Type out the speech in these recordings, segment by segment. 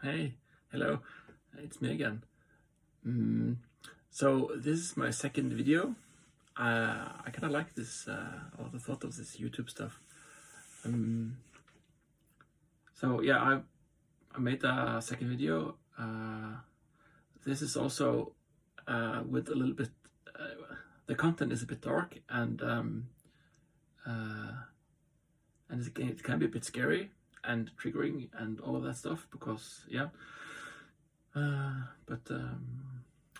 Hey, hello, it's me again. So this is my second video. I kind of like this, or the thought of this YouTube stuff. So yeah, I made a second video. This is also with a little bit. The content is a bit dark and it can be a bit scary and triggering and all of that stuff because yeah. But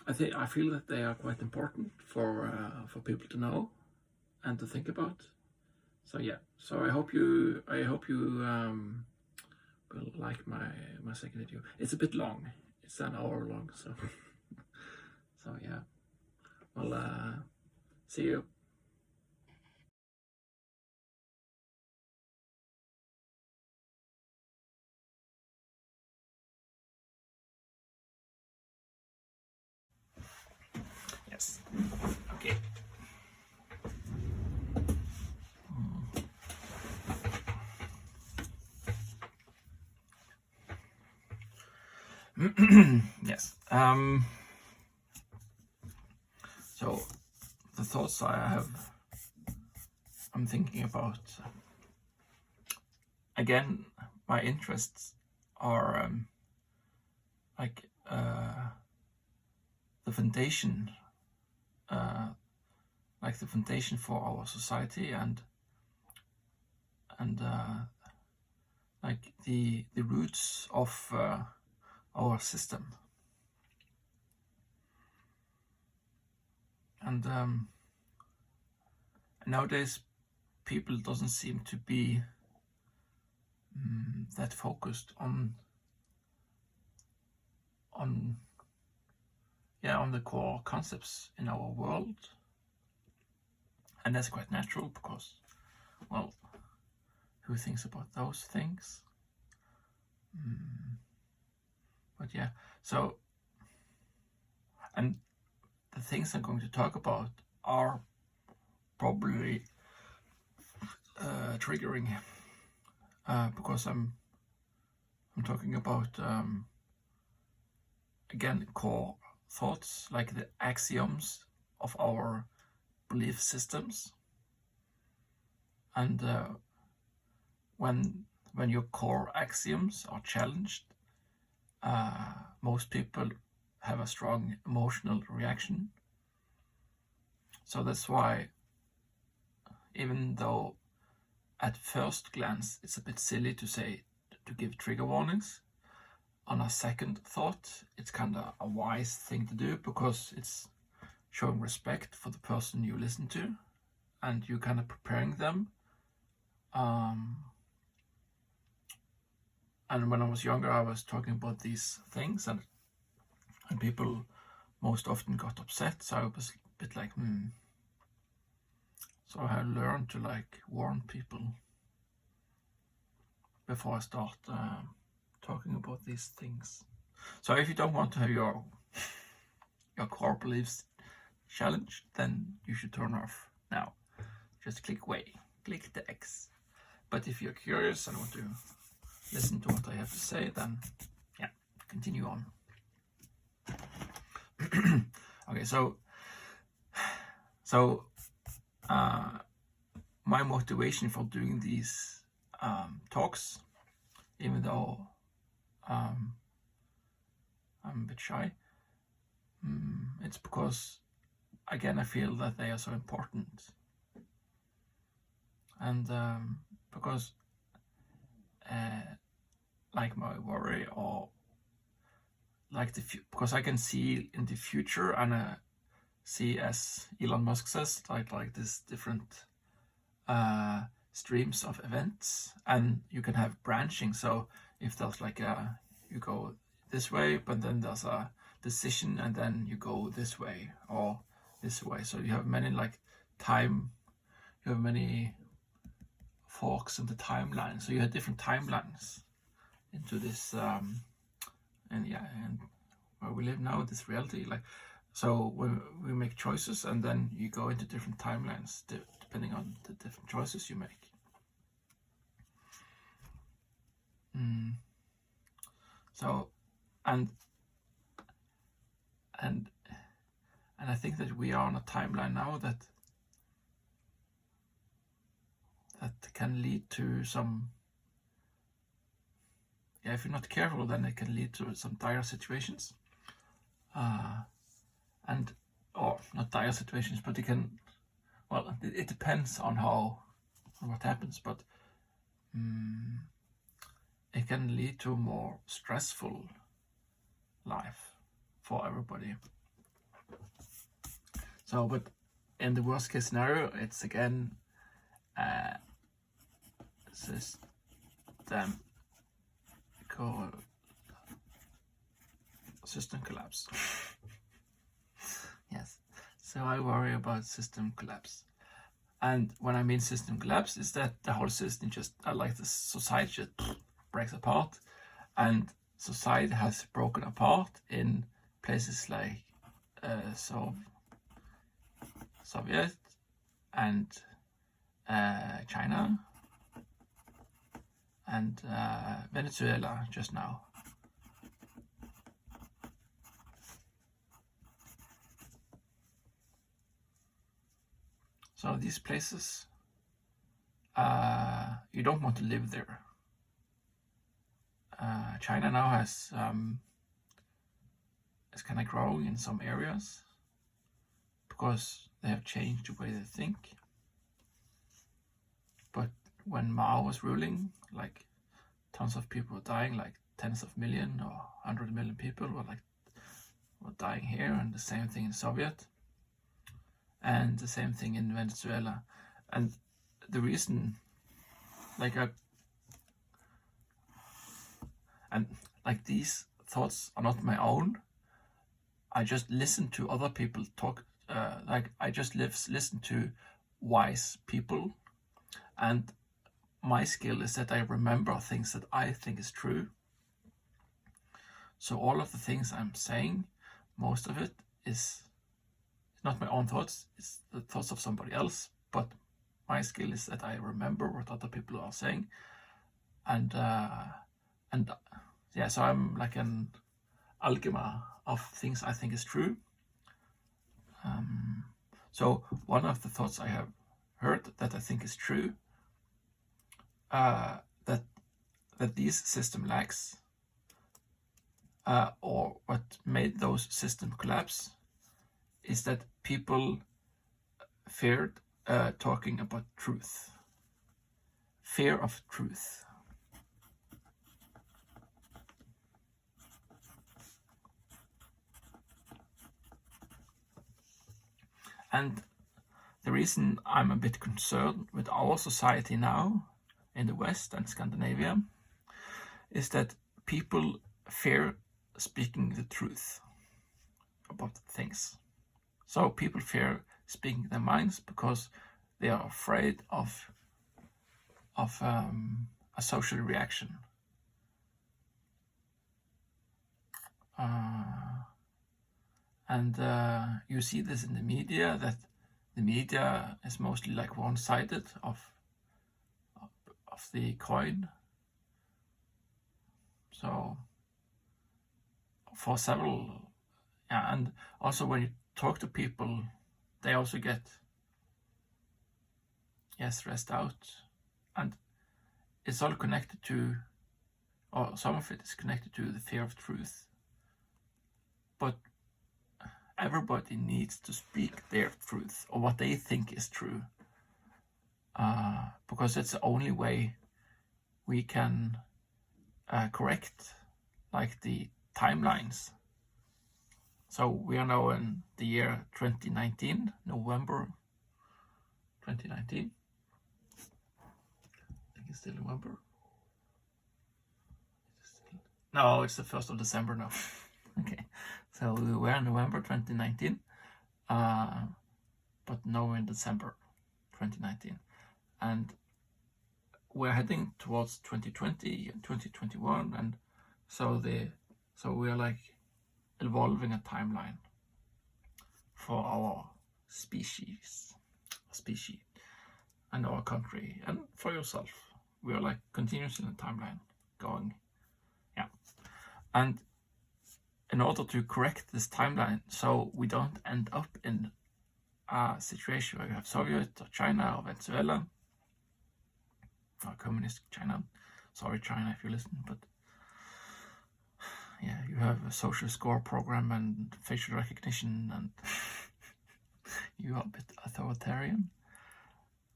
I feel that they are quite important for people to know and to think about. So yeah. So I hope you will like my second video. It's a bit long. It's an hour long. So so yeah. Well, see you. Yes. Okay. Yes. So the thoughts I'm thinking about. Again, my interests are like the foundation, like the foundation for our society and like the roots of our system. And nowadays, people doesn't seem to be that focused on the core concepts in our world, and that's quite natural because, well, who thinks about those things? But yeah, so, and the things I'm going to talk about are probably triggering because I'm talking about again core thoughts, like the axioms of our belief systems. And when your core axioms are challenged, most people have a strong emotional reaction. So that's why, even though at first glance it's a bit silly to give trigger warnings, on a second thought it's kind of a wise thing to do because it's showing respect for the person you listen to and you kind of preparing them. And when I was younger, I was talking about these things, and people most often got upset. So I was a bit like, So I learned to warn people before I start talking about these things. So if you don't want to have your core beliefs challenged, then you should turn off now. Just click away, click the X. But if you're curious and want to listen to what I have to say, then yeah, continue on. Okay, so my motivation for doing these talks, even though I'm a bit shy, it's because, again, I feel that they are so important. And because like my worry, or like because I can see in the future and see, as Elon Musk says, like this different streams of events, and you can have branching. So if there's you go this way, but then there's a decision, and then you go this way or this way. So you have many you have many forks in the timeline. So you have different timelines into this, and where we live now, this reality. So we make choices, and then you go into different timelines depending on the different choices you make. So and I think that we are on a timeline now that can lead to some, if you're not careful, then it can lead to some dire situations, or not dire situations, but it can, well, it depends on what happens, but it can lead to a more stressful life for everybody. So, but in the worst case scenario, it's again system collapse. Yes, so I worry about system collapse. And when I mean system collapse, is that the whole system just, like the society just breaks apart, and society has broken apart in places like Soviet and China and Venezuela just now. So these places, you don't want to live there. China now is kind of growing in some areas because they have changed the way they think. But when Mao was ruling, like tons of people were dying, like tens of million or 100 million people were dying here, and the same thing in Soviet, and the same thing in Venezuela. And the reason, these thoughts are not my own. I just listen to other people talk. I just listen to wise people, and my skill is that I remember things that I think is true. So all of the things I'm saying, most of it is not my own thoughts, it's the thoughts of somebody else, but my skill is that I remember what other people are saying. And so I'm like an algebra of things I think is true. So one of the thoughts I have heard that I think is true, that these system lacks, or what made those systems collapse, is that people feared talking about truth. Fear of truth. And the reason I'm a bit concerned with our society now in the West and Scandinavia is that people fear speaking the truth about things. So people fear speaking their minds because they are afraid of a social reaction. And you see this in the media, that the media is mostly like one-sided of the coin. So for several, and also when you talk to people, they also get stressed out, and it's all connected to, or some of it is connected to, the fear of truth. But everybody needs to speak their truth, or what they think is true, because it's the only way we can correct like the timelines. So we are now in the year 2019, November 2019. I think it's still November. No, it's the 1st of December now. Okay, so we were in November 2019, but now we're in December 2019, and we're heading towards 2020 and 2021, and so we are like evolving a timeline for our species and our country, and for yourself. We are like continuously in a timeline going, and in order to correct this timeline, so we don't end up in a situation where you have Soviet or China or Venezuela or communist China. Sorry, China, if you listen, but yeah, you have a social score program and facial recognition, and you are a bit authoritarian.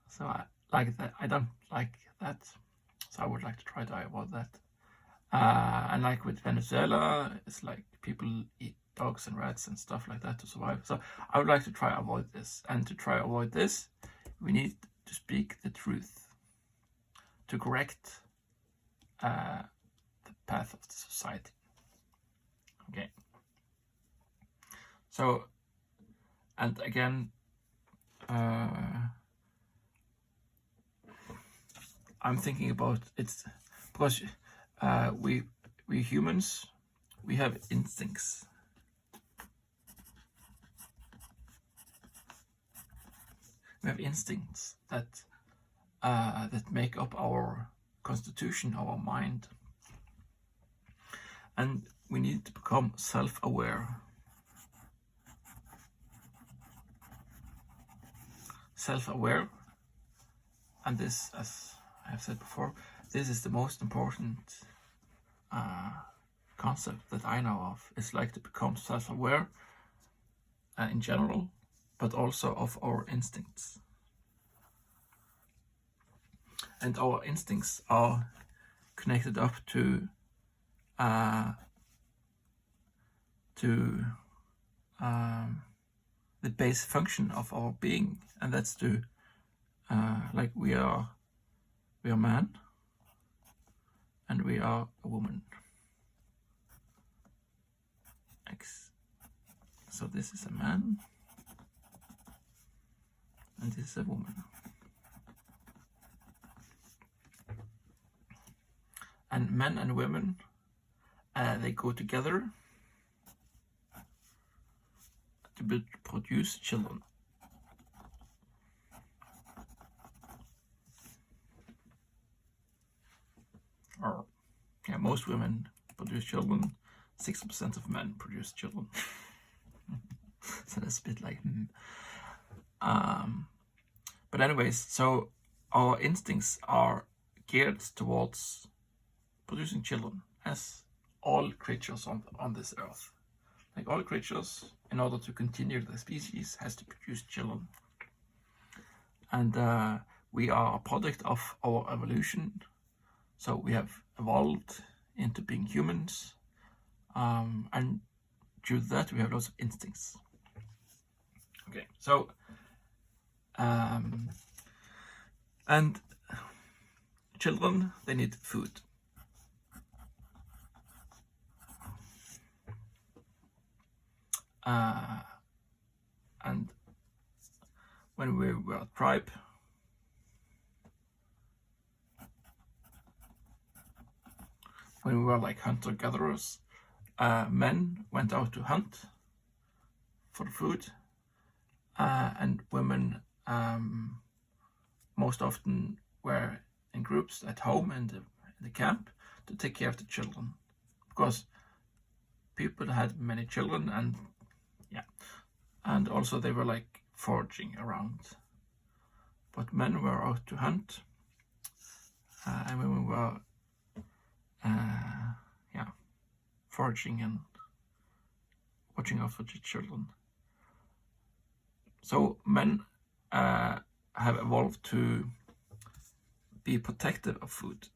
So I like that. I don't like that. So I would like to try to avoid that. And like with Venezuela, it's like people eat dogs and rats and stuff like that to survive. So I would like to try avoid this. And to try avoid this, we need to speak the truth to correct the path of the society. Okay. So, and again, I'm thinking about it's because we humans, we have instincts. We have instincts that that make up our constitution, our mind, and we need to become self-aware. Self-aware, and this, as I have said before, this is the most important concept that I know of. It's like to become self-aware in general, but also of our instincts. And our instincts are connected up to the base function of our being, and that's to like we are man and we are a woman. So this is a man and this is a woman. And men and women, they go together to produce children. Or, yeah, most women produce children. 60% of men produce children. So that's a bit like, but anyways, so our instincts are geared towards producing children, as all creatures on this earth. Like all creatures, in order to continue the species, has to produce children. And we are a product of our evolution. So we have evolved into being humans. And due to that, we have lots of instincts. Okay, so, and children, they need food. And when we were a tribe, when we were like hunter-gatherers, men went out to hunt for the food, and women most often were in groups at home in the camp to take care of the children, because people had many children, and yeah, and also they were like foraging around. But men were out to hunt, and women were foraging and watching out for the children. So men have evolved to be protective of food.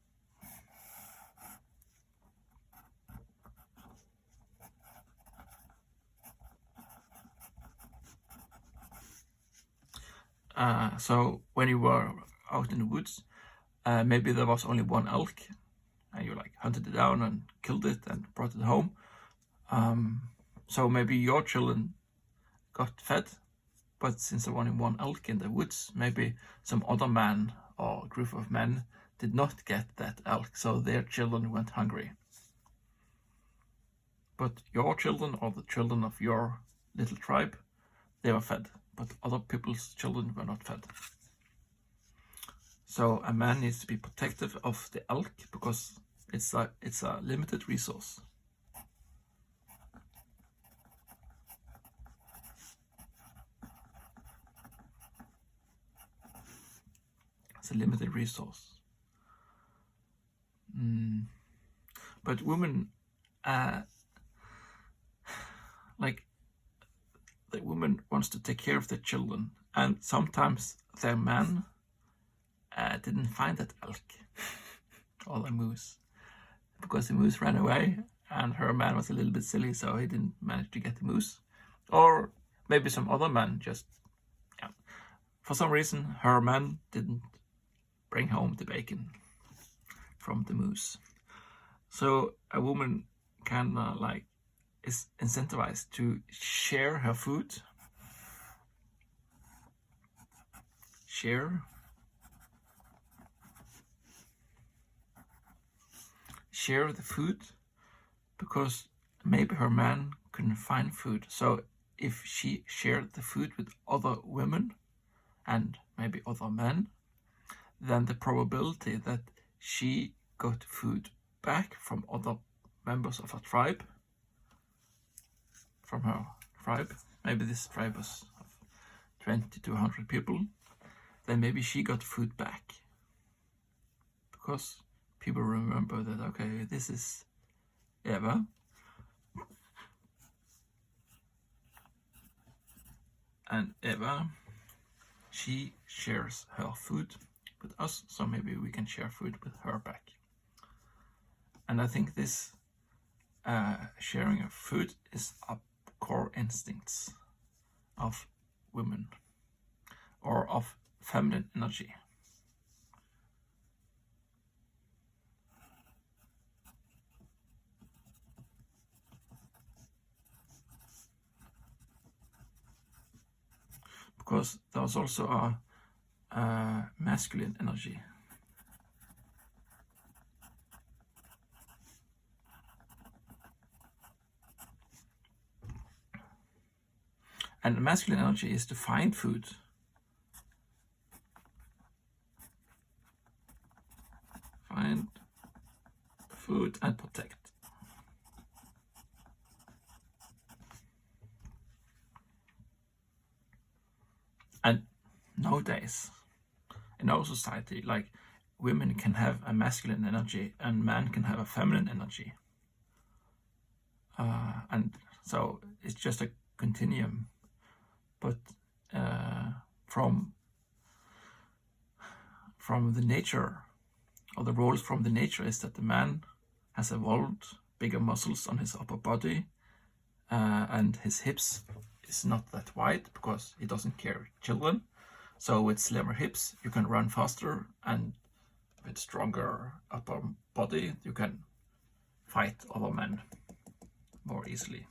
So when you were out in the woods, maybe there was only one elk, and you like hunted it down and killed it and brought it home. So maybe your children got fed, but since there was only one elk in the woods, maybe some other man or group of men did not get that elk, so their children went hungry. But your children, or the children of your little tribe, they were fed, but other people's children were not fed. So a man needs to be protective of the elk because it's a limited resource. a limited resource. But women, like the woman wants to take care of their children, and sometimes their man didn't find that elk or the moose, because the moose ran away and her man was a little bit silly, so he didn't manage to get the moose. Or maybe some other man just, for some reason, her man didn't bring home the bacon from the moose. So a woman can is incentivized to share her food, share the food, because maybe her man couldn't find food. So if she shared the food with other women and maybe other men, then the probability that she got food back from other members of her tribe, maybe this tribe was of 20 to 100 people, then maybe she got food back, because people remember that, okay, this is Eva, and Eva, she shares her food with us, so maybe we can share food with her back. And I think this sharing of food is a core instincts of women, or of feminine energy. Because there's also a masculine energy. And the masculine energy is to find food. Find food and protect. And nowadays, in our society, like, women can have a masculine energy and man can have a feminine energy. And so it's just a continuum. But from the nature, or the roles from the nature, is that the man has evolved bigger muscles on his upper body, and his hips is not that wide because he doesn't carry children. So with slimmer hips you can run faster, and with stronger upper body you can fight other men more easily.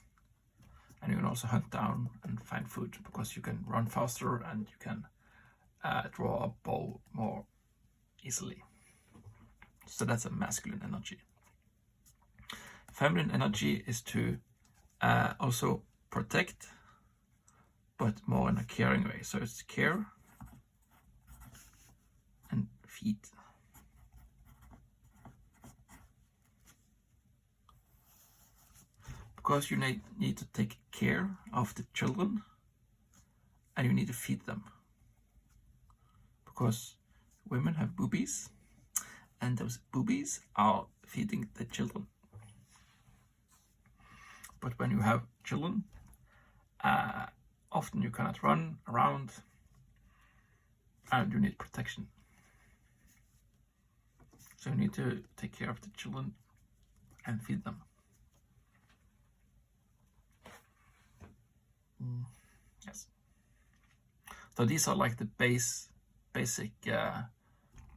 And you can also hunt down and find food, because you can run faster and you can draw a bow more easily. So that's a masculine energy. Feminine energy is to also protect, but more in a caring way. So it's care and feed. Because you need to take care of the children, and you need to feed them. Because women have boobies, and those boobies are feeding the children. But when you have children, often you cannot run around, and you need protection. So you need to take care of the children and feed them. Yes. So these are like the basic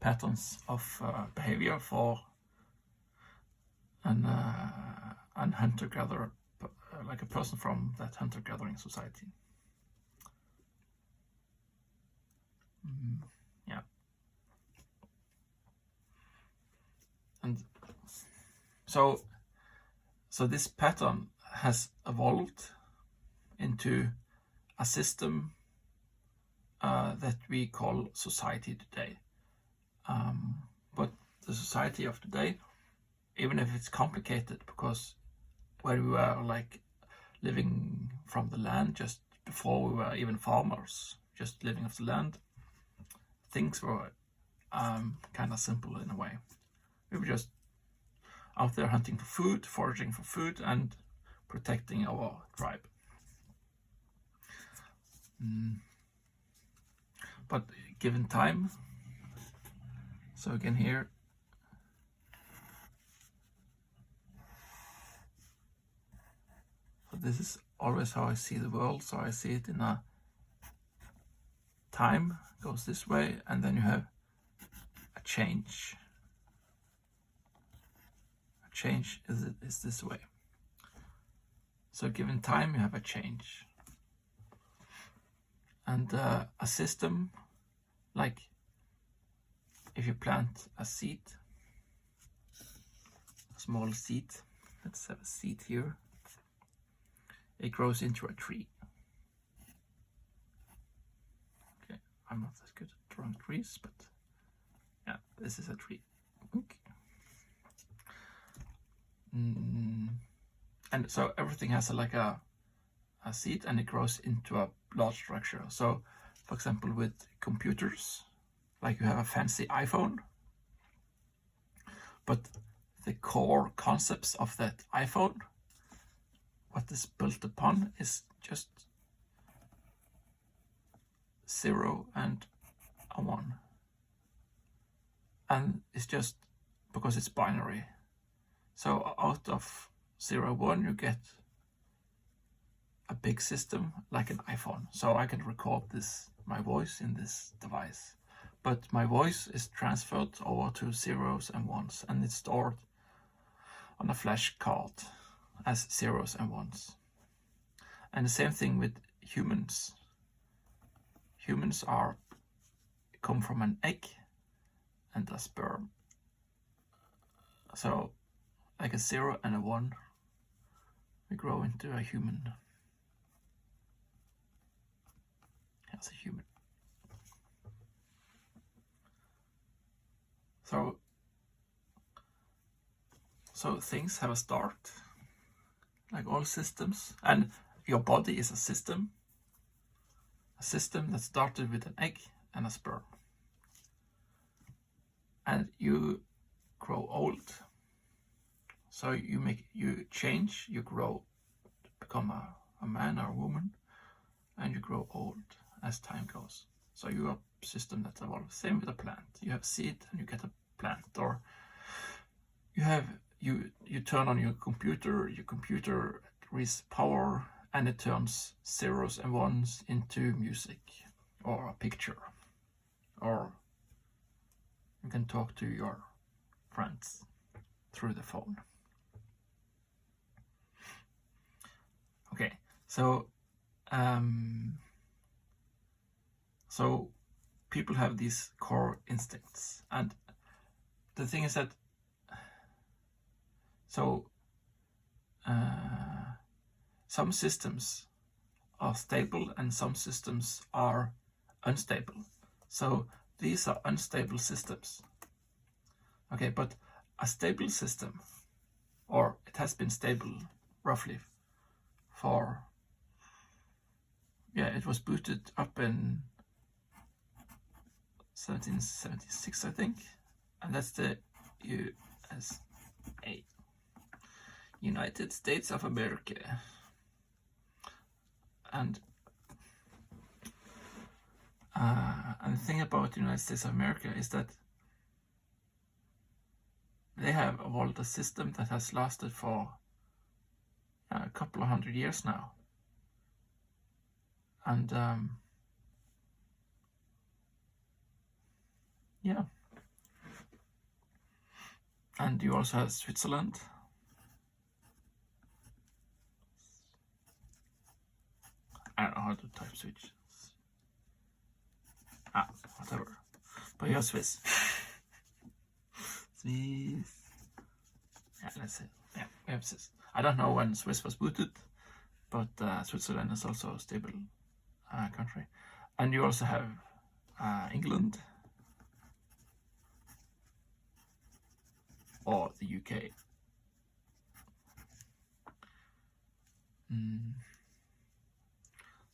patterns of behavior for an hunter-gatherer, like a person from that hunter-gathering society. Yeah. And so this pattern has evolved into a system that we call society today. But the society of today, even if it's complicated, because when we were like living from the land, just before we were even farmers, just living off the land, things were kind of simple in a way. We were just out there hunting for food, foraging for food, and protecting our tribe. But given time, so again here, so this is always how I see the world. So I see it in a time goes this way, and then you have a change. A change is this way. So given time, you have a change. And a system, like if you plant a seed, a small seed, let's have a seed here, it grows into a tree. Okay, I'm not that good at drawing trees, but yeah, this is a tree. Okay. And so everything has like a seed, and it grows into a large structure. So for example, with computers, like you have a fancy iPhone, but the core concepts of that iPhone, what is built upon, is just 0 and a 1. And it's just because it's binary. So out of 0, 1, you get a big system like an iPhone. So I can record my voice in this device. But my voice is transferred over to 0s and 1s, and it's stored on a flash card as 0s and 1s. And the same thing with humans. Humans come from an egg and a sperm. So like a 0 and a 1, we grow into a human. As a human. So things have a start, like all systems, and your body is a system that started with an egg and a sperm. And you grow old, so you change, you grow, become a man or a woman, and you grow old as time goes. So you are a system that evolves. Same with a plant. You have seed and you get a plant, or you turn on your computer reaches power and it turns 0s and 1s into music or a picture, or you can talk to your friends through the phone. Okay, so people have these core instincts, and the thing is that some systems are stable and some systems are unstable. So these are unstable systems. Okay, but a stable system, or it has been stable roughly for, it was booted up in 1776, I think, and that's the USA, United States of America. And the thing about the United States of America is that they have evolved a system that has lasted for a couple of 100 years now. And yeah. And you also have Switzerland. I don't know how to type Switch. Whatever. But you're Swiss. Swiss. Yeah, let's see. Yeah, we have Swiss. I don't know when Swiss was booted, but Switzerland is also a stable country. And you also have England or the UK.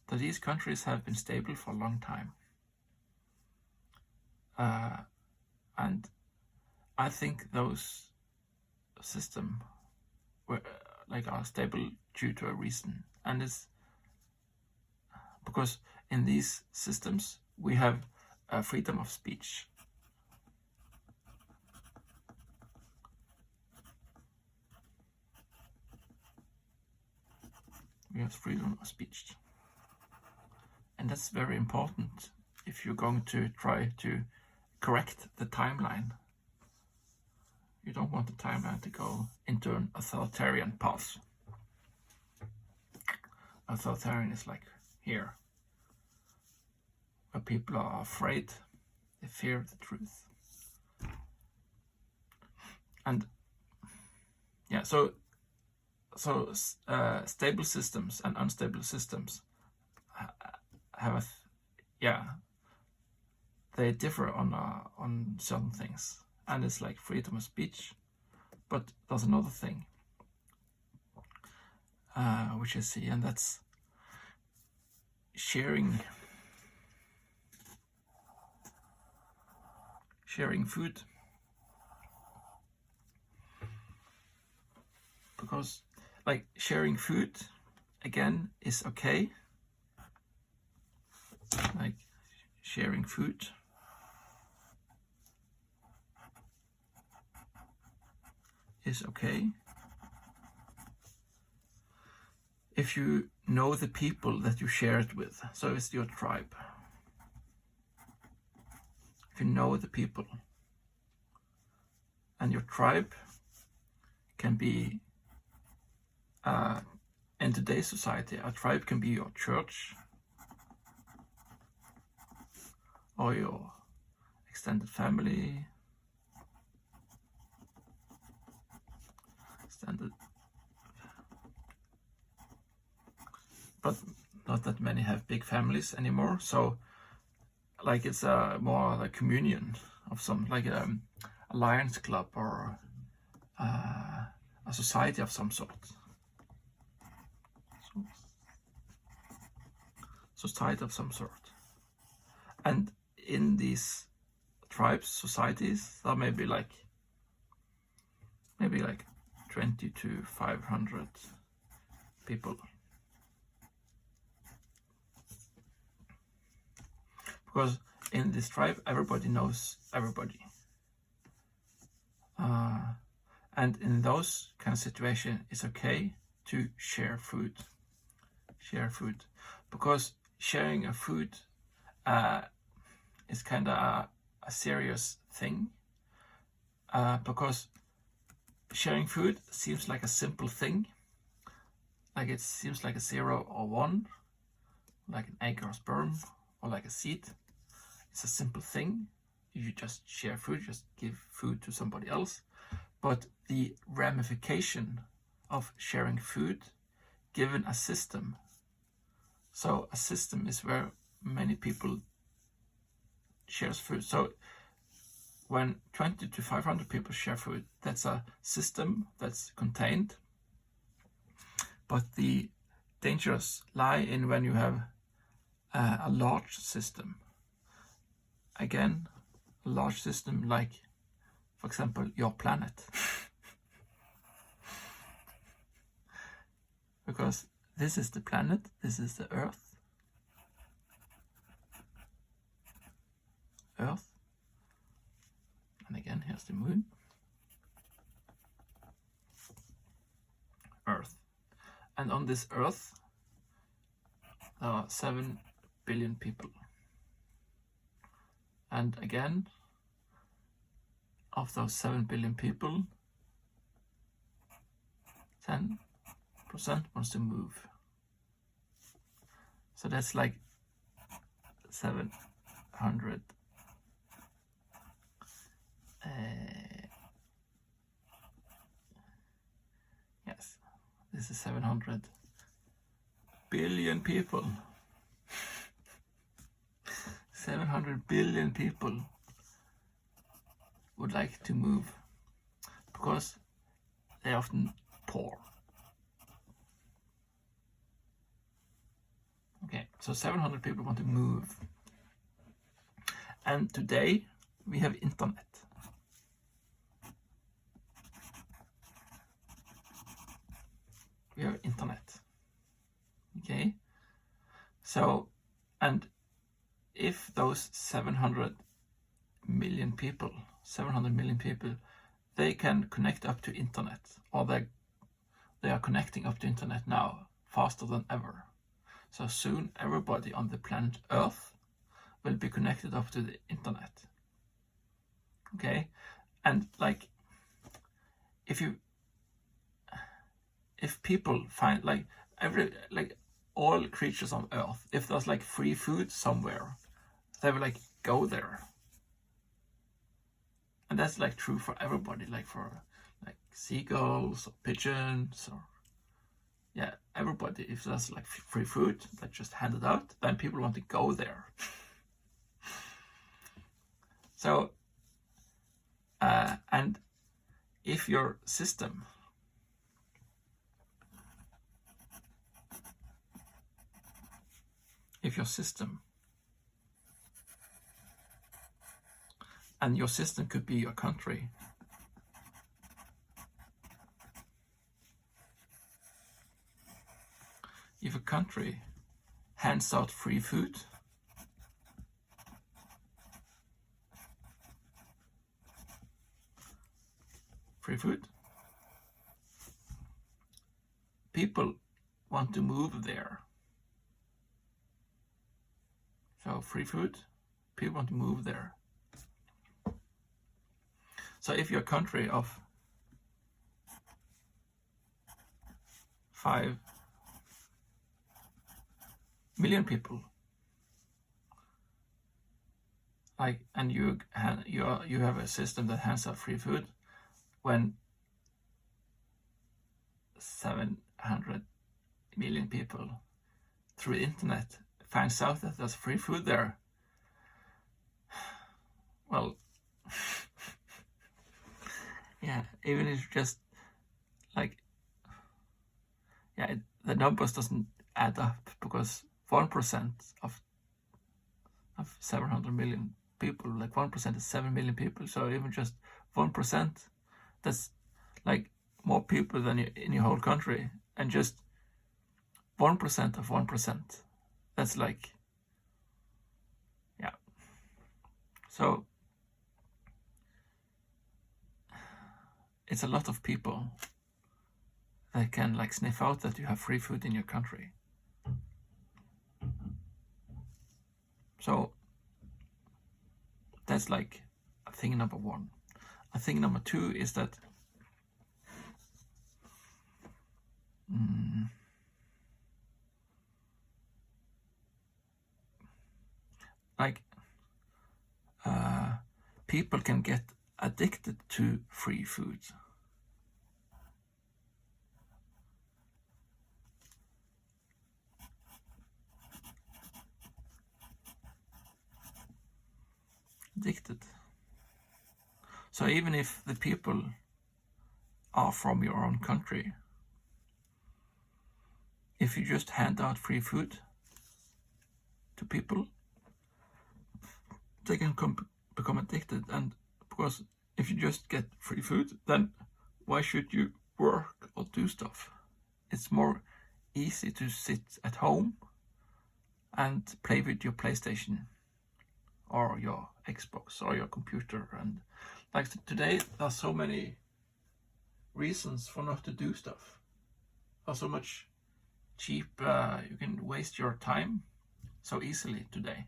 So these countries have been stable for a long time. And I think those systems were are stable due to a reason, and it's because in these systems we have freedom of speech. We have freedom of speech, and that's very important if you're going to try to correct the timeline. You don't want the timeline to go into an authoritarian path. Authoritarian is like here, where people are afraid, they fear the truth. And yeah, so stable systems and unstable systems have they differ on certain things, and it's like freedom of speech. But there's another thing which I see, and that's sharing food. Because like sharing food again is okay. Like sharing food is okay if you know the people that you share it with. So it's your tribe. If you know the people, and your tribe can be in today's society, a tribe can be your church or your extended family, but not that many have big families anymore. So like it's more like communion of some, like a Lions Club or a society of some sort. Society of some sort. And in these tribes, societies, there may be like 20 to 500 people. Because in this tribe, everybody knows everybody. And in those kind of situations, it's okay to share food. Because sharing a food is kind of a serious thing. Because sharing food seems like a simple thing. Like it seems like a 0 or 1, like an egg or sperm, or like a seed. It's a simple thing. You just share food, just give food to somebody else. But the ramification of sharing food given a system. So a system is where many people share food. So when 20 to 500 people share food, that's a system that's contained. But the dangers lie in when you have a large system. Again, a large system like, for example, your planet. Because this is the planet, this is the Earth. And again, here's the moon. Earth. And on this Earth, there are 7 billion people. And again, of those 7 billion people, 10% wants to move. So that's like 700. Yes, this is 700 billion people. 700 billion people would like to move because they're often poor. Okay, so 700 people want to move. And today we have internet. we have internet. Okay, so, and if those 700 million people, they can connect up to internet, or they are connecting up to internet now faster than ever. So soon everybody on the planet Earth will be connected up to the internet. Okay, and like if people find like all creatures on Earth, if there's like free food somewhere, they will like go there. And that's like true for everybody, like for like seagulls or pigeons or yeah, everybody. If there's like free food that just handed out, then people want to go there. So and if your system and your system could be your country. If a country hands out free food, people want to move there. So free food, people want to move there. So if you're a country of 5 million people, like, and you have a system that hands out free food, when 700 million people through the internet finds out that there's free food there, well, yeah, even if just like, yeah, the numbers doesn't add up, because 1% of 700 million people, like 1% is 7 million people. So even just 1%, that's like more people than in your whole country. And just 1% of 1%, that's like, yeah. So it's a lot of people that can like sniff out that you have free food in your country. So that's like thing number one. Thing number two is that people can get addicted to free food. So even if the people are from your own country, if you just hand out free food to people, they can become addicted. And because if you just get free food, then why should you work or do stuff? It's more easy to sit at home and play with your PlayStation or your Xbox or your computer. And like today, there's so many reasons for not to do stuff. There's so much cheap, you can waste your time so easily today.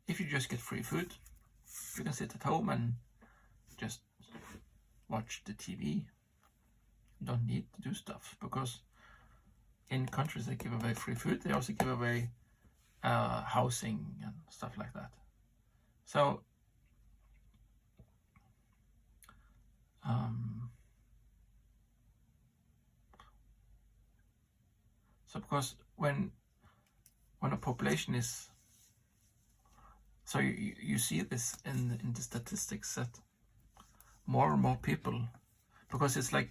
If you just get free food, you can sit at home and just watch the TV. You don't need to do stuff, because in countries that give away free food, they also give away housing and stuff like that. So because when a population is, so you see this in the statistics, that more and more people, because it's like,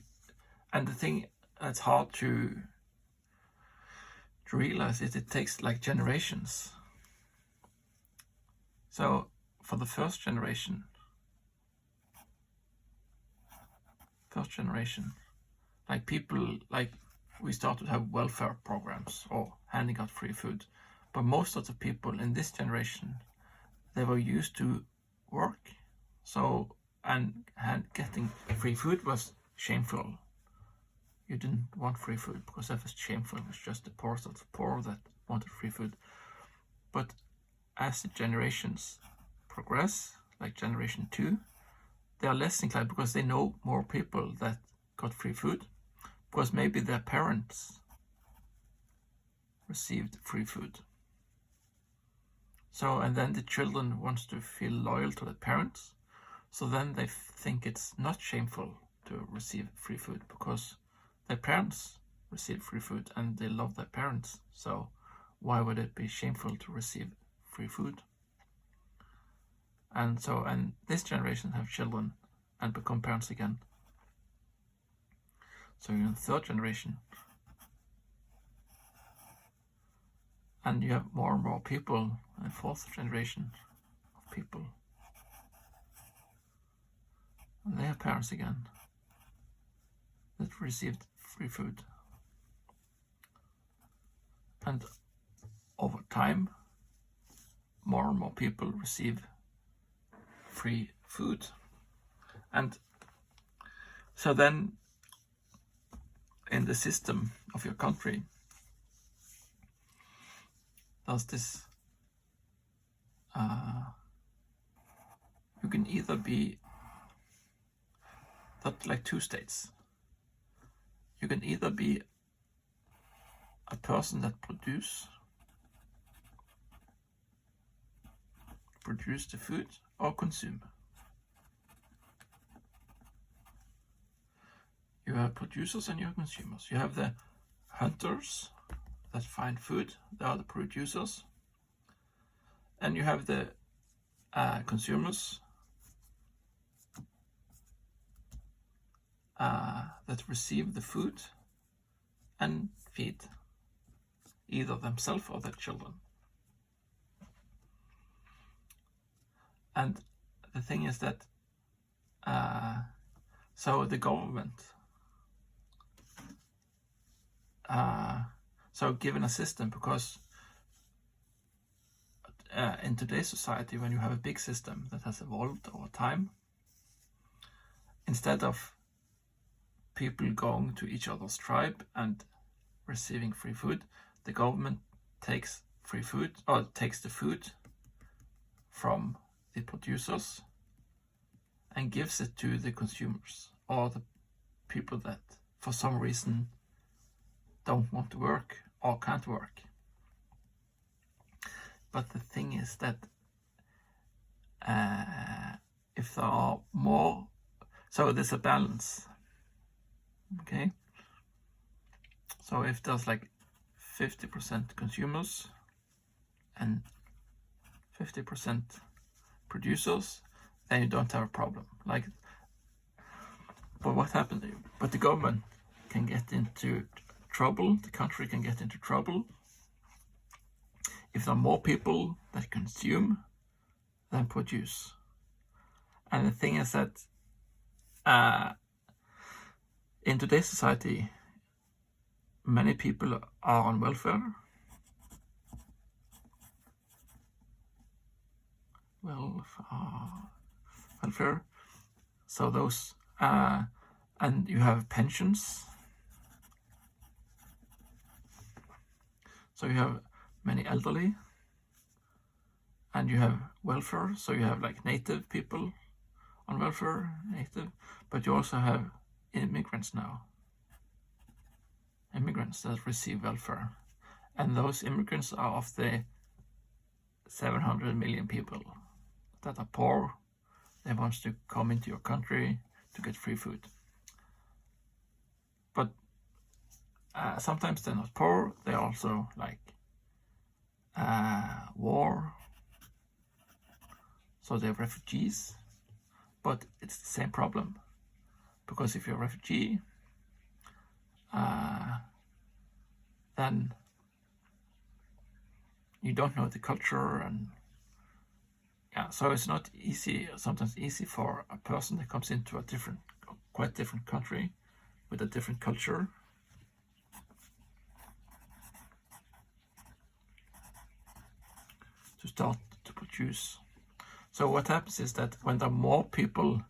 and the thing that's hard to realize is it takes like generations. So for the first generation, like people like we start to have welfare programs or handing out free food. But most of the people in this generation, they were used to work, so getting free food was shameful. You didn't want free food because that was shameful. It was just the poorest of the poor that wanted free food. But as the generations progress, like generation 2, they are less inclined because they know more people that got free food, because maybe their parents received free food. So, and then the children wants to feel loyal to the parents, so then they think it's not shameful to receive free food because their parents receive free food and they love their parents. So why would it be shameful to receive free food? And so, and this generation have children and become parents again. So you're in the third generation. And you have more and more people in fourth generation of people. And they have parents again that received free food. And over time, more and more people receive free food. And so then in the system of your country, there's this, you can either be, that's like 2 states. You can either be a person that produce the food or consume. You have producers and you have consumers. You have the hunters that find food, they are the producers. And you have the consumers that receive the food and feed either themselves or their children. And the thing is that so the government, so given a system, because in today's society, when you have a big system that has evolved over time, instead of people going to each other's tribe and receiving free food, the government takes free food, or takes the food from the producers and gives it to the consumers or the people that for some reason don't want to work or can't work. But the thing is that if there are more, so there's a balance, okay? So if there's like 50% consumers and 50% producers, then you don't have a problem. Like, but what happens? But the government can get into trouble. The country can get into trouble if there are more people that consume than produce. And the thing is that in today's society, many people are on welfare. Welfare. So those, and you have pensions. So you have many elderly, and you have welfare. So you have like native people on welfare, but you also have immigrants now. Immigrants that receive welfare, and those immigrants are of the 700 million people that are poor. They want to come into your country to get free food. But sometimes they're not poor, they're also like war, so they're refugees. But it's the same problem, because if you're a refugee, then you don't know the culture, and so it's not easy, sometimes easy for a person that comes into a quite different country with a different culture start to produce. So what happens is that when there are more people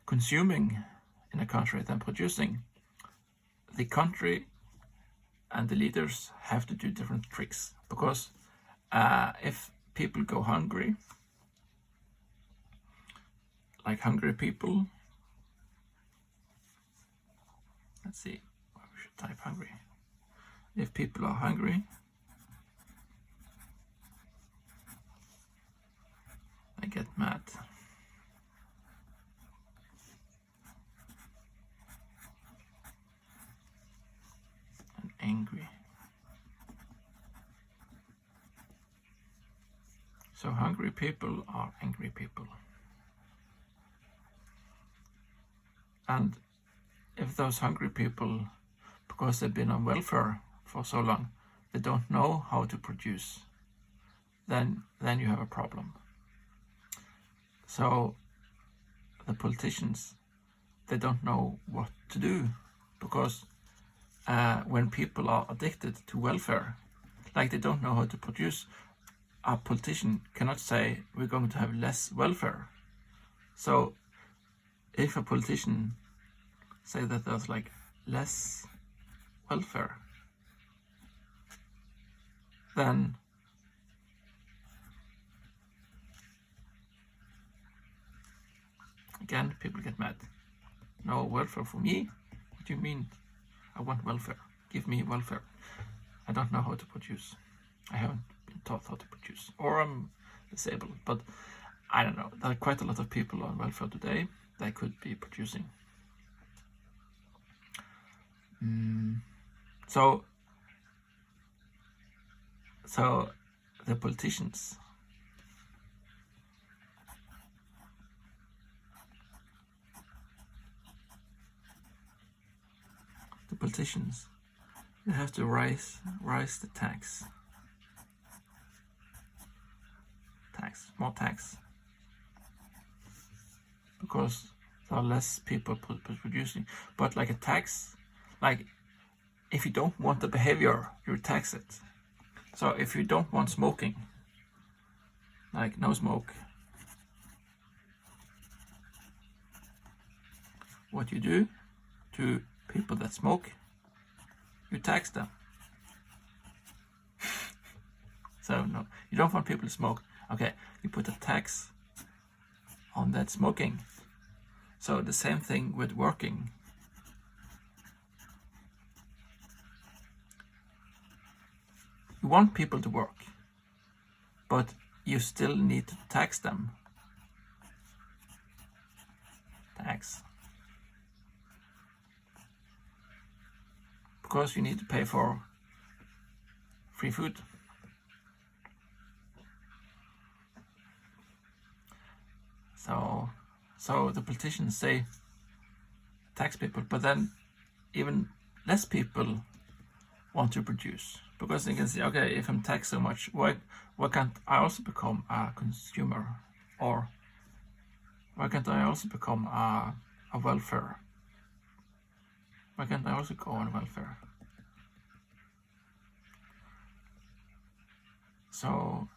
consuming in a country than producing, the country and the leaders have to do different tricks, because if people go hungry, like hungry people, let's see, we should type hungry. If people are hungry, they get mad. And angry. So hungry people are angry people. And if those hungry people, because they've been on welfare for so long, they don't know how to produce, then you have a problem. So the politicians, they don't know what to do, because when people are addicted to welfare, like they don't know how to produce, a politician cannot say we're going to have less welfare. So if a politician say that there's like less welfare, then again people get mad. No welfare for me? What do you mean? I want welfare. Give me welfare. I don't know how to produce. I haven't been taught how to produce, or I'm disabled, but I don't know. There are quite a lot of people on welfare today that could be producing. So the politicians, they have to rise the more tax, because there are less people producing. But like a tax, like if you don't want the behavior, you tax it. So if you don't want smoking, like no smoke, what you do to people that smoke, you tax them. So no, you don't want people to smoke. Okay, you put a tax on that smoking. So the same thing with working. You want people to work, but you still need to tax them. Tax. Because you need to pay for free food. So the politicians say tax people, but then even less people want to produce, because they can say, okay, if I'm taxed so much, why can't I also become a consumer? Or why can't I also become a welfare? Why can't I also go on welfare? So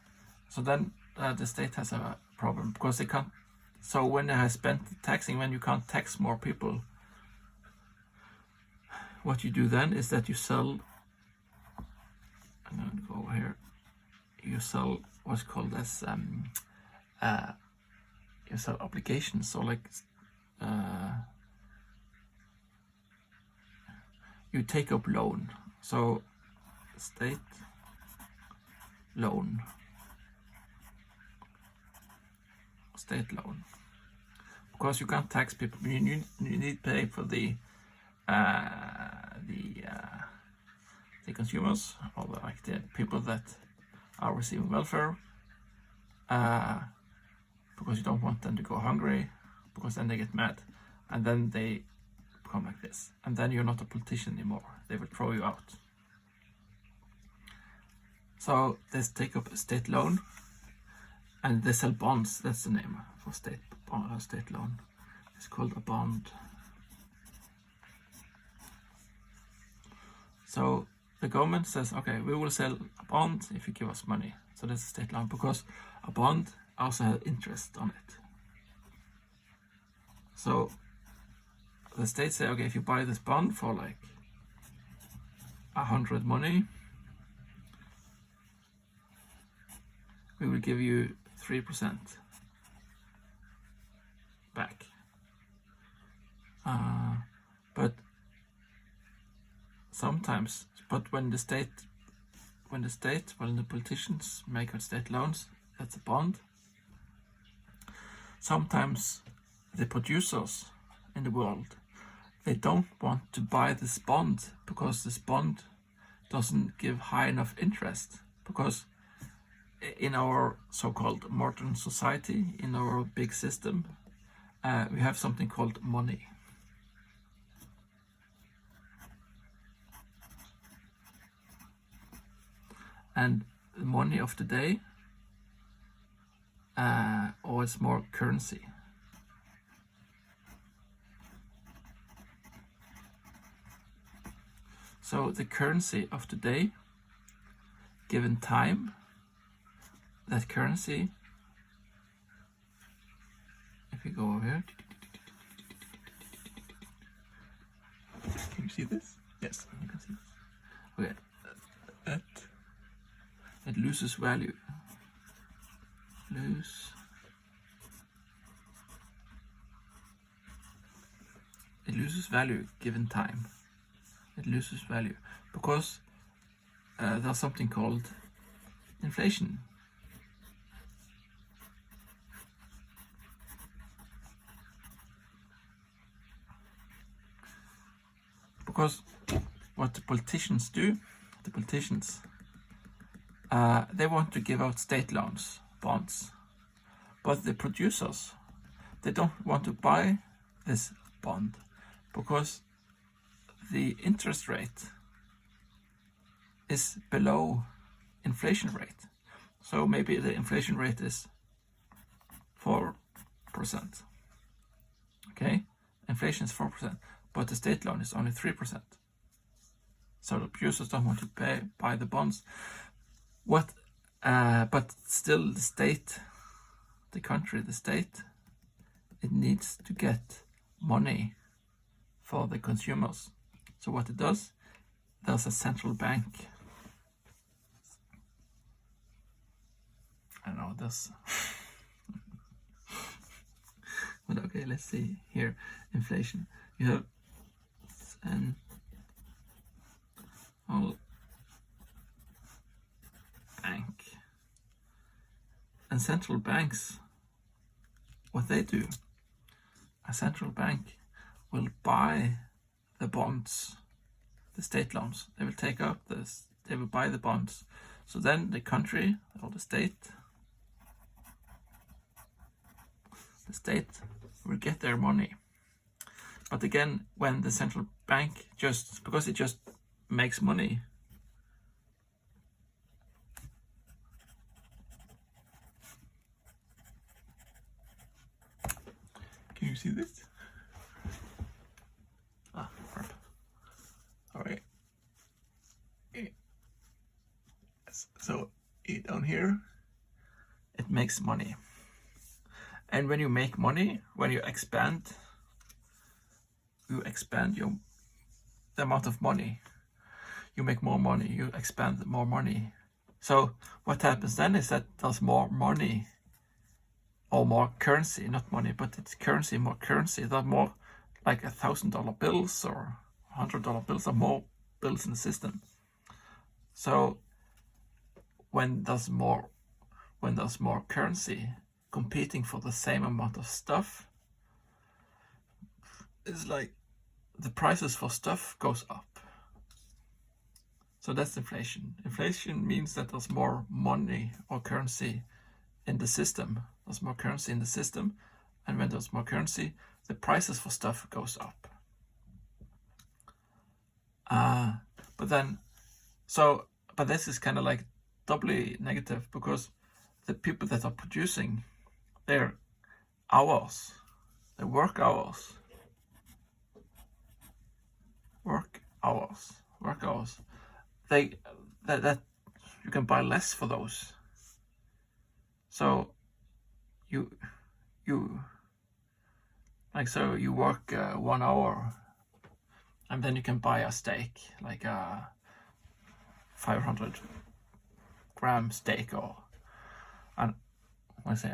then the state has a problem, because they can't. So when they have spent taxing, when you can't tax more people, what you do then is that you sell. I'm going to go over here. You sell what's called as you sell obligations. So like you take up loan. So state loan. State loan. Because you can't tax people. You need to pay for the consumers, or like the people that are receiving welfare, because you don't want them to go hungry, because then they get mad, and then they become like this, and then you're not a politician anymore. They will throw you out. So they take up a state loan, and they sell bonds. That's the name for state loan. It's called a bond. So the government says, okay, we will sell a bond if you give us money. So that's a state loan, because a bond also has interest on it. So the state say, okay, if you buy this bond for like 100 money, we will give you 3% back. But sometimes, when the politicians make out state loans, that's a bond. Sometimes the producers in the world, they don't want to buy this bond because this bond doesn't give high enough interest, because in our so-called modern society, in our big system, we have something called money. And the money of the day, or it's more currency. So the currency of the day, given time, that currency, if you go over here, can you see this? Yes, you can see this. Okay, it loses value. It loses value given time. It loses value because there's something called inflation. Because what the politicians do, they want to give out state loans, bonds, but the producers, they don't want to buy this bond because the interest rate is below inflation rate. So maybe the inflation rate is 4%. Okay, inflation is 4%, but the state loan is only 3%. So the producers don't want to buy the bonds. But still the state, it needs to get money for the consumers. So what it does, there's a central bank. I don't know this. But okay, let's see here. Inflation. You have central bank. And central banks, what they do, a central bank will buy the bonds, the state loans. They will take up this, they will buy the bonds. So then the country or the state will get their money. But again, when the central bank because it just makes money, can you see this? Crap. Alright. So down here, it makes money. And when you make money, when you expand the amount of money. You make more money, you expand more money. So what happens then is that there's more money, or more currency, not money, but it's currency, more currency. There are more like $1,000 bills or $100 bills, or more bills in the system. So when there's more currency competing for the same amount of stuff, it's like the prices for stuff goes up. So that's inflation. Inflation means that there's more money or currency in the system. There's more currency in the system, and when there's more currency, the prices for stuff goes up. But this is kind of like doubly negative, because the people that are producing their hours, their work hours, that you can buy less for those. So you like, so you work 1 hour, and then you can buy a steak, like a 500-gram steak, or a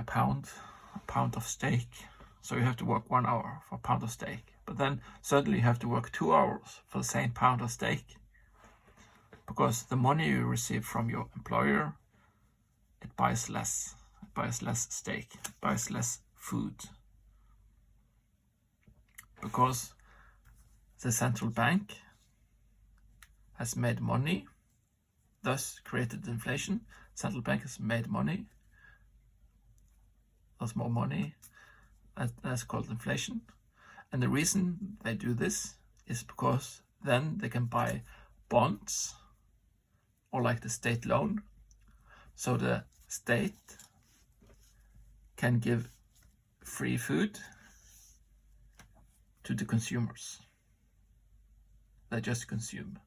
pound of steak. So you have to work 1 hour for a pound of steak, but then suddenly you have to work 2 hours for the same pound of steak, because the money you receive from your employer, it buys less. It buys less steak. It buys less food. Because the central bank has made money, thus created inflation. Central bank has made money. There's more money. That's called inflation. And the reason they do this is because then they can buy bonds, or like the state loan. So the state can give free food to the consumers. They just consume.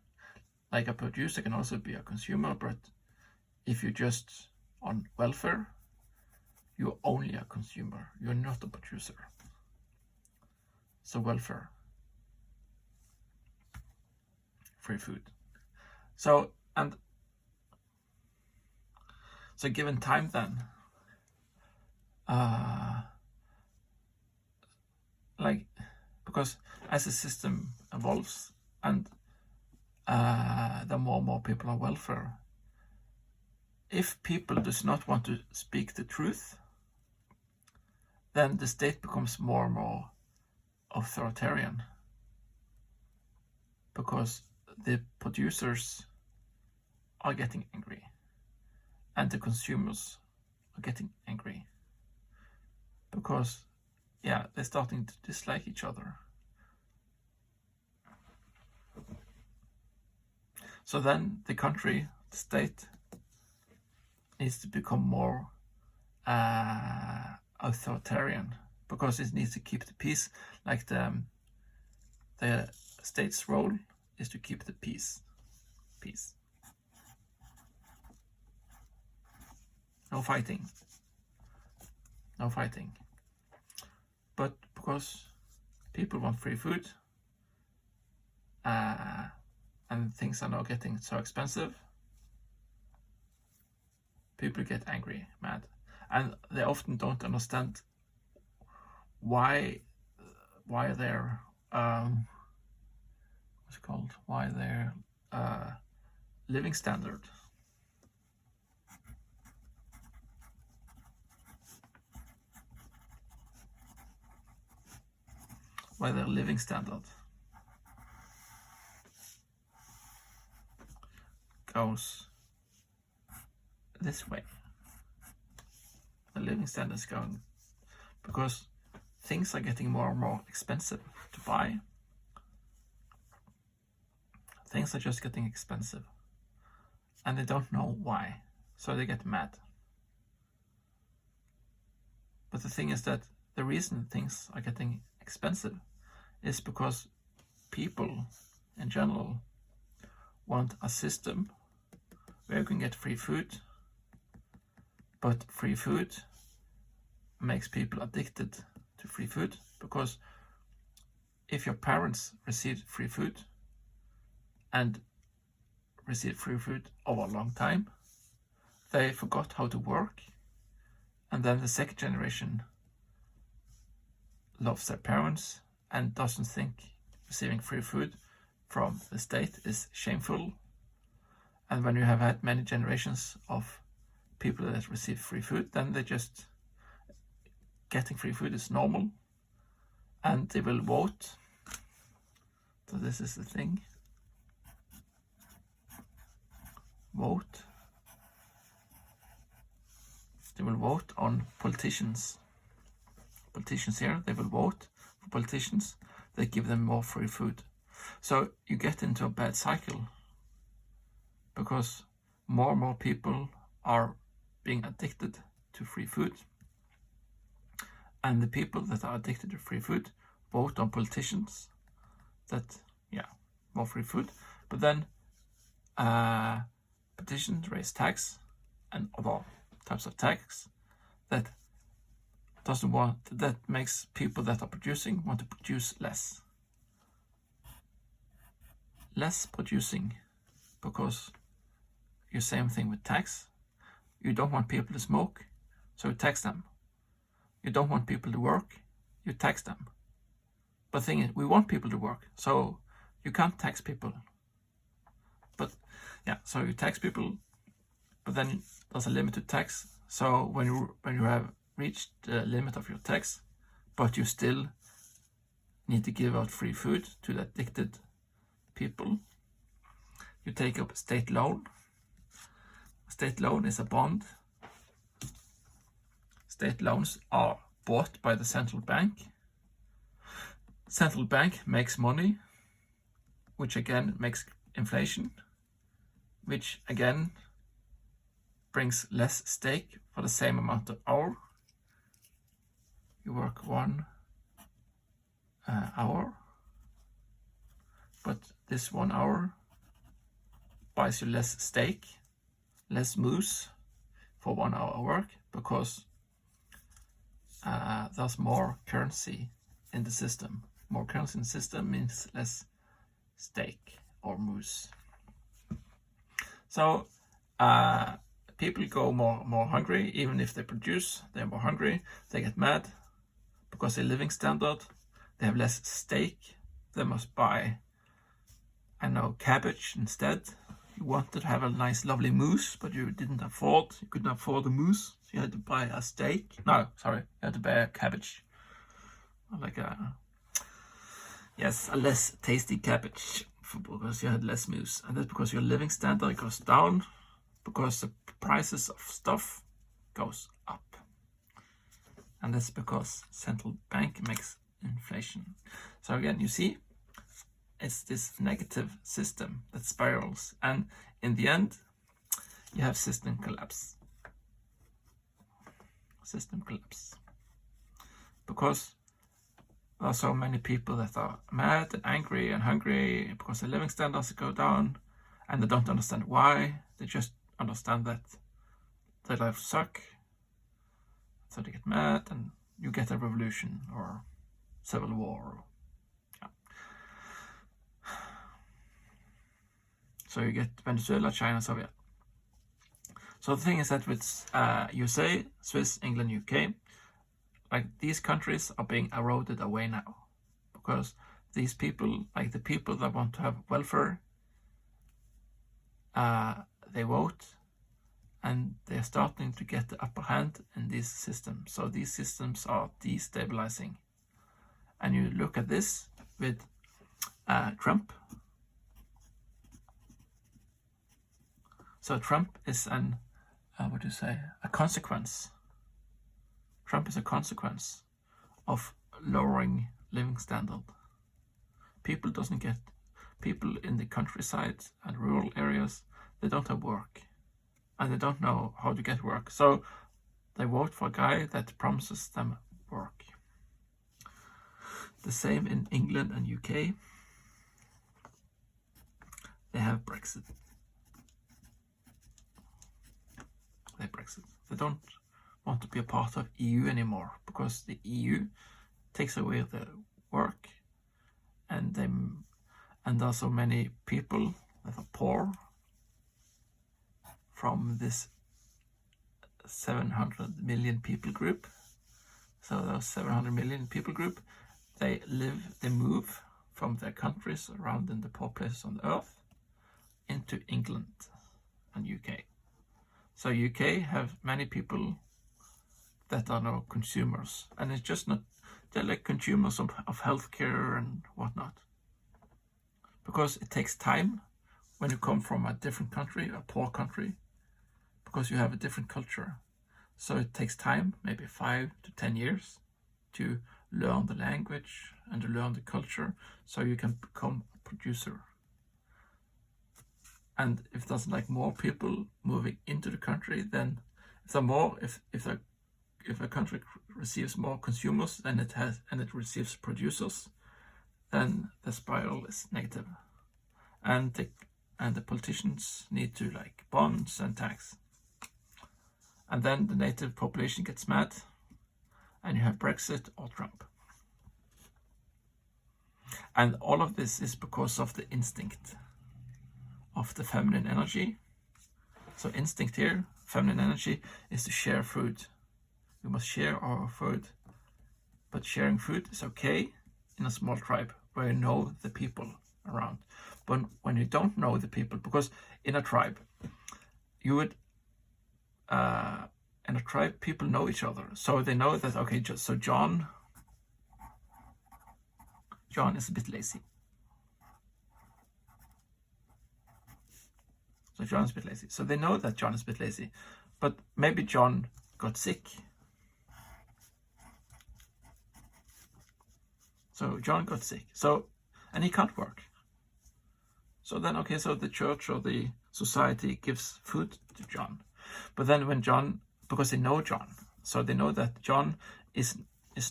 Like a producer can also be a consumer, but if you're just on welfare, you're only a consumer. You're not a producer. So welfare, free food. So given time then, like, because as the system evolves and the more and more people on welfare, if people does not want to speak the truth, then the state becomes more and more authoritarian, because the producers are getting angry and the consumers are getting angry, because they're starting to dislike each other. So then the country, the state, needs to become more authoritarian, because it needs to keep the peace. Like the state's role is to keep the peace. No fighting. But because people want free food, and things are now getting so expensive, people get angry, mad, and they often don't understand why their living standard goes this way. The living standard is going because things are getting more and more expensive to buy. Things are just getting expensive, and they don't know why, so they get mad. But the thing is that the reason things are getting expensive is because people in general want a system where you can get free food, but free food makes people addicted to free food, because if your parents received free food and received free food over a long time, they forgot how to work, and then the second generation loves their parents and doesn't think receiving free food from the state is shameful. And when you have had many generations of people that receive free food, then they just getting free food is normal, and they will vote. So this is the thing. Vote. They will vote on politicians. Politicians here, they will vote for politicians that give them more free food. So you get into a bad cycle, because more and more people are being addicted to free food, and the people that are addicted to free food vote on politicians that more free food. But then petitions raise tax and other types of tax that makes people that are producing want to produce less producing, because you same thing with tax. You don't want people to smoke, so you tax them. You don't want people to work, you tax them. But the thing is, we want people to work, so you can't tax people. But yeah, so you tax people, but then there's a limit to tax. So when you have reached the limit of your tax, but you still need to give out free food to the addicted people, you take up a state loan. State loan is a bond. State loans are bought by the central bank. Central bank makes money, which again makes inflation, which again brings less stake for the same amount of hour. You work 1 hour, but this 1 hour buys you less stake, less moose for 1 hour work, because there's more currency in the system. More currency in the system means less stake or moose. So people go more hungry. Even if they produce, they're more hungry. They get mad because their living standard, they have less stake. They must buy, cabbage instead. You wanted to have a nice lovely moose, but you couldn't afford a moose, so you had to buy a steak. No, sorry, you had to buy a cabbage. Like a less tasty cabbage, because you had less moose. And that's because your living standard goes down, because the prices of stuff goes up. And that's because central bank makes inflation. So again, you see, it's this negative system that spirals, and in the end, you have system collapse. Because there are so many people that are mad and angry and hungry because their living standards go down, and they don't understand why. They just understand that their lives suck, so they get mad, and you get a revolution or civil war. So you get Venezuela, China, Soviet. So the thing is that with USA, Swiss, England, UK, like these countries are being eroded away now, because these people, like the people that want to have welfare, they vote, and they're starting to get the upper hand in these systems. So these systems are destabilizing. And you look at this with Trump. So Trump is a consequence. Trump is a consequence of lowering living standard. People in the countryside and rural areas, they don't have work, and they don't know how to get work. So they vote for a guy that promises them work. The same in England and UK. They have Brexit. They don't want to be a part of EU anymore, because the EU takes away their work, and there are so many people that are poor from this 700 million people group. So those 700 million people group, they move from their countries around in the poor places on the earth into England and UK. So UK have many people that are now consumers, and it's just not, they're like consumers of healthcare and whatnot. Because it takes time when you come from a different country, a poor country, because you have a different culture. So it takes time, maybe 5 to 10 years, to learn the language and to learn the culture, so you can become a producer. And if there's like more people moving into the country, then if a country receives more consumers than it has, and it receives producers, then the spiral is negative. And and the politicians need to like bonds and tax. And then the native population gets mad, and you have Brexit or Trump. And all of this is because of the instinct of the feminine energy. So instinct here, feminine energy, is to share food. We must share our food. But sharing food is okay in a small tribe where you know the people around. But when you don't know the people, because in a tribe, you would, in a tribe, people know each other. So they know that, okay, so John is a bit lazy. So John is a bit lazy. So they know that John is a bit lazy. But maybe John got sick. So John got sick. And he can't work. So then, okay, so the church or the society gives food to John. But then when John, because they know John, so they know that John is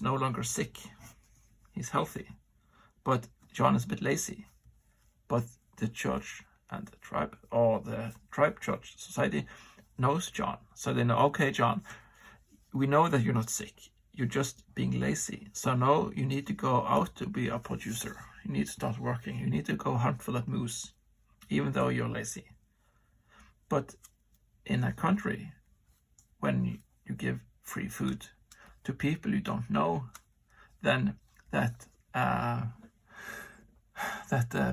no longer sick. He's healthy. But John is a bit lazy. But the church and the tribe, or the tribe church society, knows John. So they know, okay, John, we know that you're not sick. You're just being lazy. So now you need to go out to be a producer. You need to start working. You need to go hunt for that moose, even though you're lazy. But in a country, when you give free food to people you don't know, then that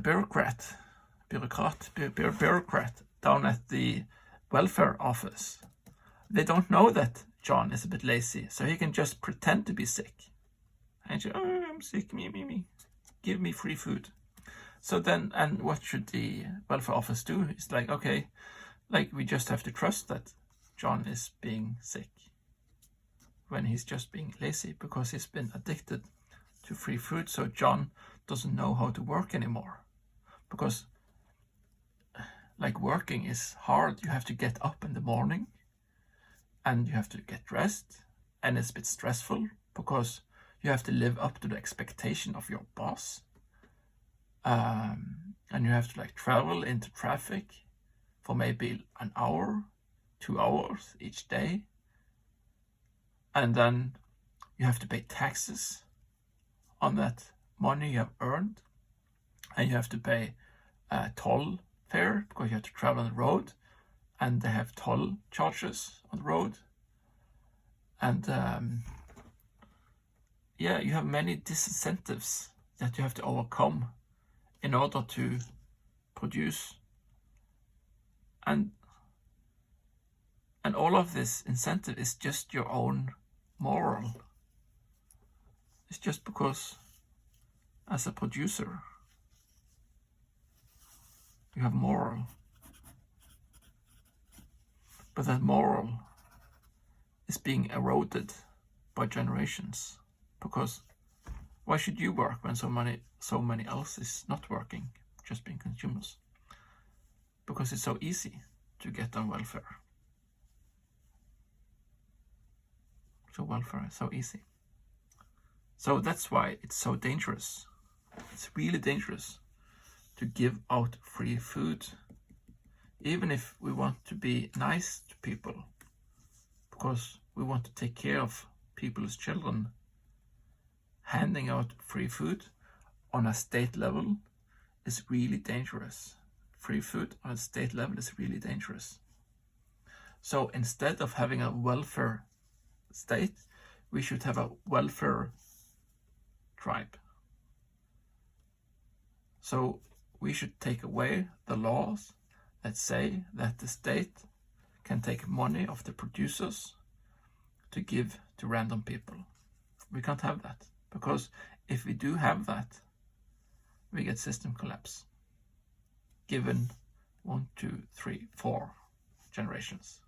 bureaucrat down at the welfare office, they don't know that John is a bit lazy, so he can just pretend to be sick. And say, oh, I'm sick, me. Give me free food. So then, and what should the welfare office do? It's like, okay, like we just have to trust that John is being sick when he's just being lazy because he's been addicted to free food. So John doesn't know how to work anymore because like working is hard. You have to get up in the morning and you have to get dressed, and it's a bit stressful because you have to live up to the expectation of your boss, and you have to like travel into traffic for maybe an hour, 2 hours each day, and then you have to pay taxes on that money you have earned, and you have to pay toll fare because you have to travel on the road, and they have toll charges on the road, and you have many disincentives that you have to overcome in order to produce, and all of this incentive is just your own moral. It's just because as a producer you have moral, but that moral is being eroded by generations, because why should you work when so many else is not working, just being consumers? Because it's so easy to get on welfare. So welfare is so easy. So that's why it's so dangerous. It's really dangerous to give out free food, even if we want to be nice to people, because we want to take care of people's children. Handing out free food on a state level is really dangerous. Free food on a state level is really dangerous. So instead of having a welfare state, we should have a welfare tribe. So we should take away the laws that say that the state can take money of the producers to give to random people. We can't have that, because if we do have that, we get system collapse. Given 1, 2, 3, 4 generations.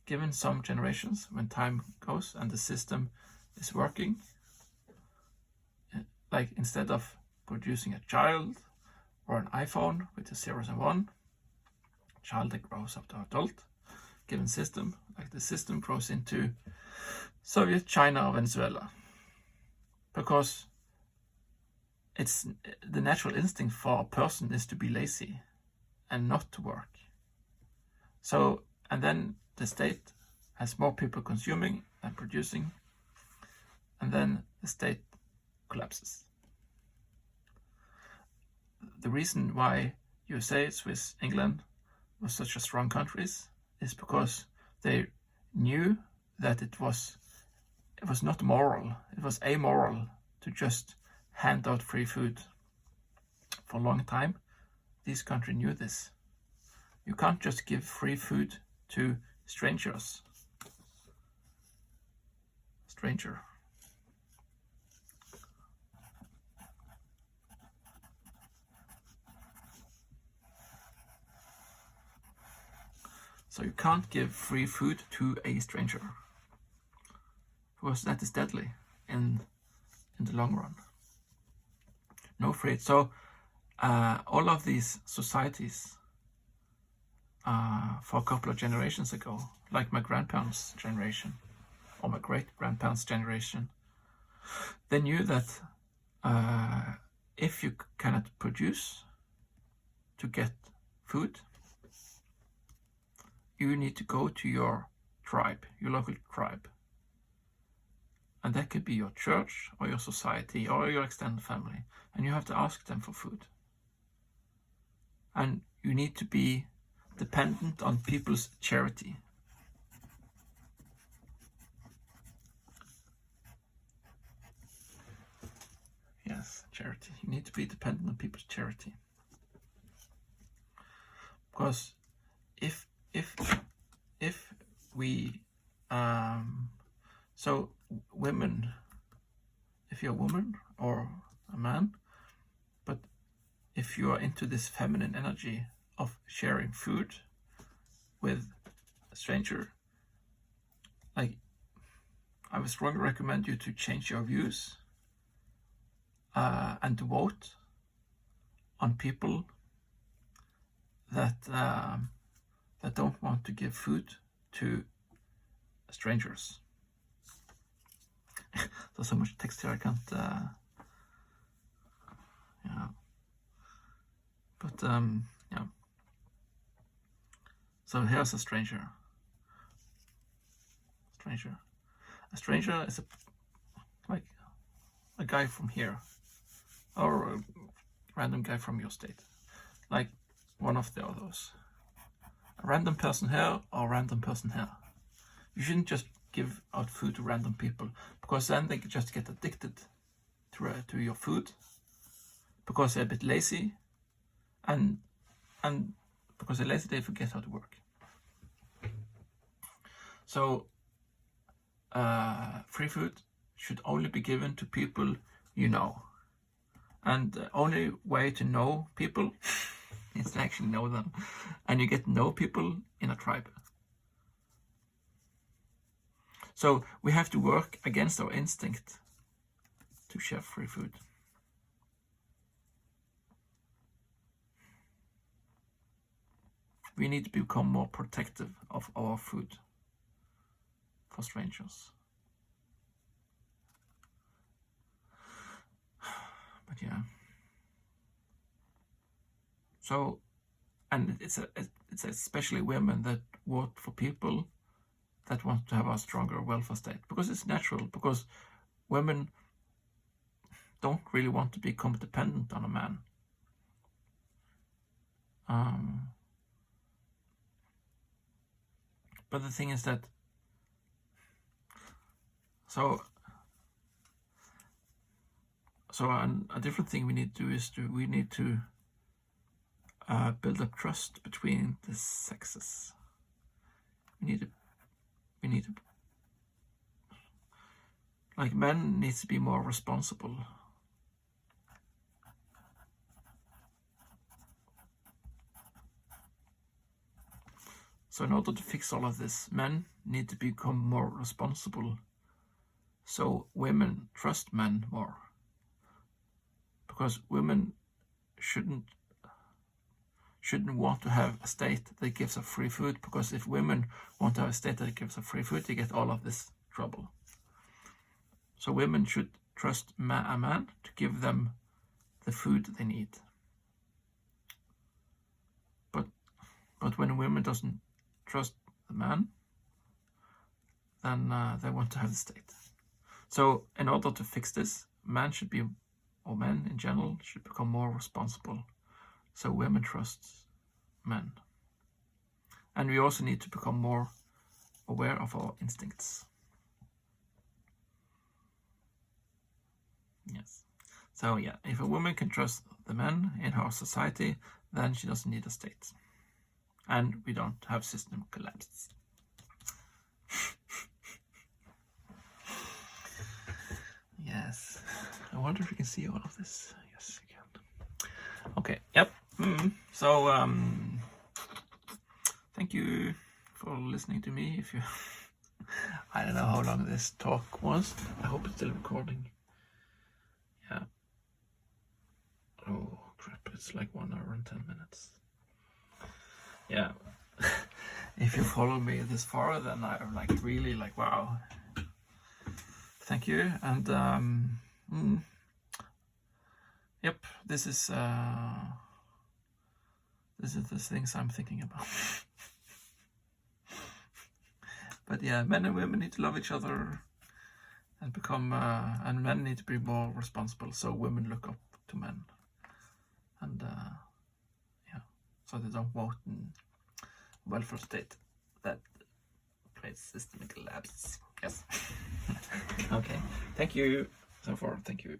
Given some generations, when time goes and the system is working, like instead of producing a child or an iPhone with the zeros and one, child that grows up to adult, given system, like the system grows into Soviet, China, or Venezuela. Because it's the natural instinct for a person is to be lazy. and not to work. So, and then the state has more people consuming than producing, and then the state collapses. The reason why USA, Swiss, England were such a strong countries is because they knew that it was not moral, it was amoral to just hand out free food. For a long time, these countries knew this. You can't just give free food to strangers. Stranger. So you can't give free food to a stranger, because that is deadly in the long run. No free. So all of these societies for a couple of generations ago, like my grandparents' generation or my great-grandparents' generation, they knew that if you cannot produce to get food, you need to go to your tribe, your local tribe. And that could be your church or your society or your extended family. And you have to ask them for food. And you need to be dependent on people's charity. Yes, charity. You need to be dependent on people's charity. Because if we so women, if you're a woman or a man, but if you are into this feminine energy of sharing food with a stranger, like, I would strongly recommend you to change your views and to vote on people that don't want to give food to strangers. There's so much text here I can't. Yeah. But yeah. So here's a stranger. A stranger is like a guy from here, or a random guy from your state, like one of the others. A random person here or a random person here. You shouldn't just give out food to random people, because then they just get addicted to your food, because they're a bit lazy, and because they're lazy, they forget how to work. So free food should only be given to people you know, and the only way to know people is to actually know them, and you get to know people in a tribe. So we have to work against our instinct to share free food. We need to become more protective of our food for strangers. But yeah. So, and it's especially women that vote for people that want to have a stronger welfare state, because it's natural, because women don't really want to become dependent on a man. But the thing is that, so a different thing we need to do is we need to build up trust between the sexes. We need to, like, men needs to be more responsible. So in order to fix all of this, men need to become more responsible, so women trust men more. Because women shouldn't want to have a state that gives us free food, because if women want to have a state that gives us free food, they get all of this trouble. So women should trust a man to give them the food they need. But But when women doesn't trust the man, then they want to have the state. So in order to fix this, men in general should become more responsible. So women trust men. And we also need to become more aware of our instincts. Yes. So yeah, if a woman can trust the men in her society, then she doesn't need a state. And we don't have system collapses. Yes. I wonder if you can see all of this. Yes, you can. Okay, yep. So, thank you for listening to me. If you, I don't know how long this talk was. I hope it's still recording. Yeah. Oh crap! It's like 1 hour and 10 minutes. Yeah. If you follow me this far, then I'm like really like wow. Thank you. And yep, this is the things I'm thinking about. But yeah, men and women need to love each other and become and men need to be more responsible, so women look up to men. And yeah, so they don't vote in welfare state that creates systemic collapse. Yes. Okay. Thank you so far. Thank you.